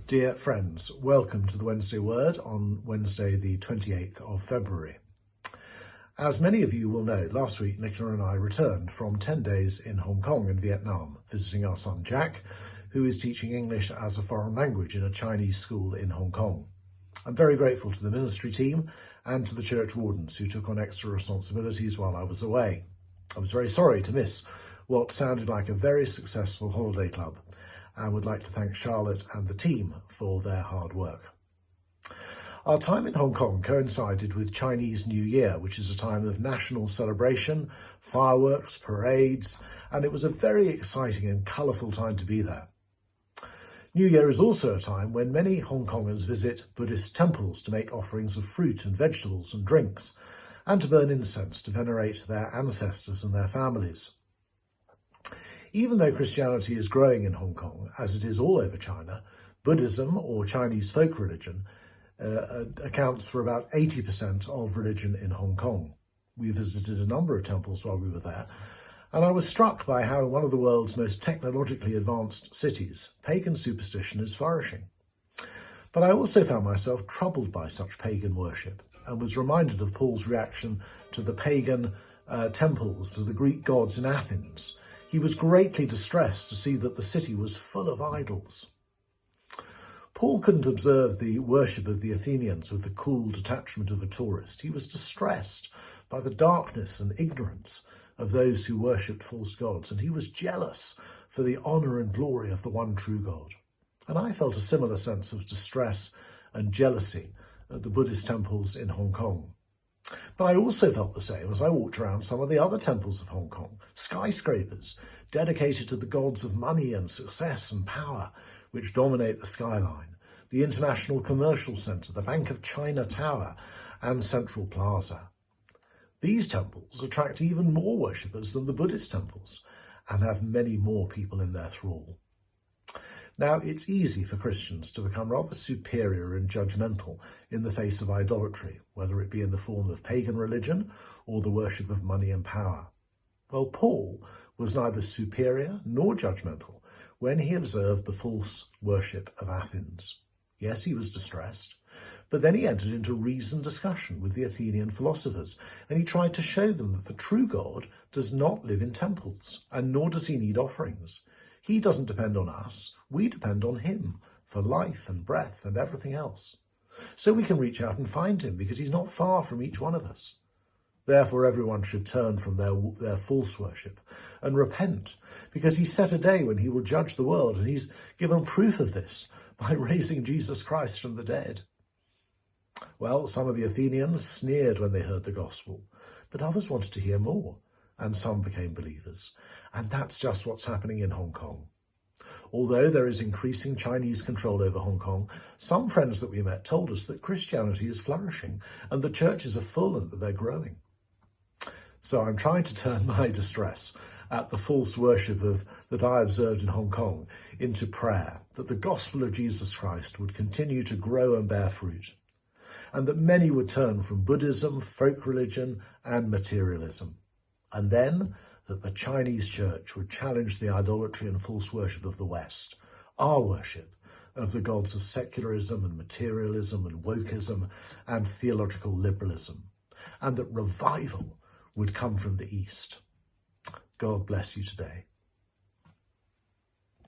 Dear friends, welcome to the Wednesday Word on Wednesday the 28th of February. As many of you will know, last week Nicola and I returned from 10 days in Hong Kong and Vietnam, visiting our son Jack, who is teaching English as a foreign language in a Chinese school in Hong Kong. I'm very grateful to the ministry team and to the church wardens who took on extra responsibilities while I was away. I was very sorry to miss what sounded like a very successful holiday club, and would like to thank Charlotte and the team for their hard work. Our time in Hong Kong coincided with Chinese New Year, which is a time of national celebration, fireworks, parades, and it was a very exciting and colourful time to be there. New Year is also a time when many Hong Kongers visit Buddhist temples to make offerings of fruit and vegetables and drinks, and to burn incense to venerate their ancestors and their families. Even though Christianity is growing in Hong Kong, as it is all over China, Buddhism, or Chinese folk religion, accounts for about 80% of religion in Hong Kong. We visited a number of temples while we were there, and I was struck by how in one of the world's most technologically advanced cities, pagan superstition is flourishing. But I also found myself troubled by such pagan worship, and was reminded of Paul's reaction to the pagan temples of the Greek gods in Athens. He was greatly distressed to see that the city was full of idols. Paul couldn't observe the worship of the Athenians with the cool detachment of a tourist. He was distressed by the darkness and ignorance of those who worshipped false gods, and he was jealous for the honour and glory of the one true God. And I felt a similar sense of distress and jealousy at the Buddhist temples in Hong Kong. But I also felt the same as I walked around some of the other temples of Hong Kong, skyscrapers dedicated to the gods of money and success and power, which dominate the skyline, the International Commercial Centre, the Bank of China Tower, and Central Plaza. These temples attract even more worshippers than the Buddhist temples, and have many more people in their thrall. Now, it's easy for Christians to become rather superior and judgmental in the face of idolatry, whether it be in the form of pagan religion or the worship of money and power. Well, Paul was neither superior nor judgmental when he observed the false worship of Athens. Yes, he was distressed, but then he entered into reasoned discussion with the Athenian philosophers, and he tried to show them that the true God does not live in temples, and nor does he need offerings. He doesn't depend on us, we depend on him for life and breath and everything else. So we can reach out and find him because he's not far from each one of us. Therefore everyone should turn from their false worship and repent, because he set a day when he will judge the world, and he's given proof of this by raising Jesus Christ from the dead. Well, some of the Athenians sneered when they heard the gospel, but others wanted to hear more, and some became believers. And that's just what's happening in Hong Kong. Although there is increasing Chinese control over Hong Kong, some friends that we met told us that Christianity is flourishing and the churches are full and that they're growing. So I'm trying to turn my distress at the false worship that I observed in Hong Kong into prayer, that the gospel of Jesus Christ would continue to grow and bear fruit, and that many would turn from Buddhism, folk religion, and materialism. And then that the Chinese church would challenge the idolatry and false worship of the West, our worship of the gods of secularism and materialism and wokeism and theological liberalism, and that revival would come from the East. God bless you today.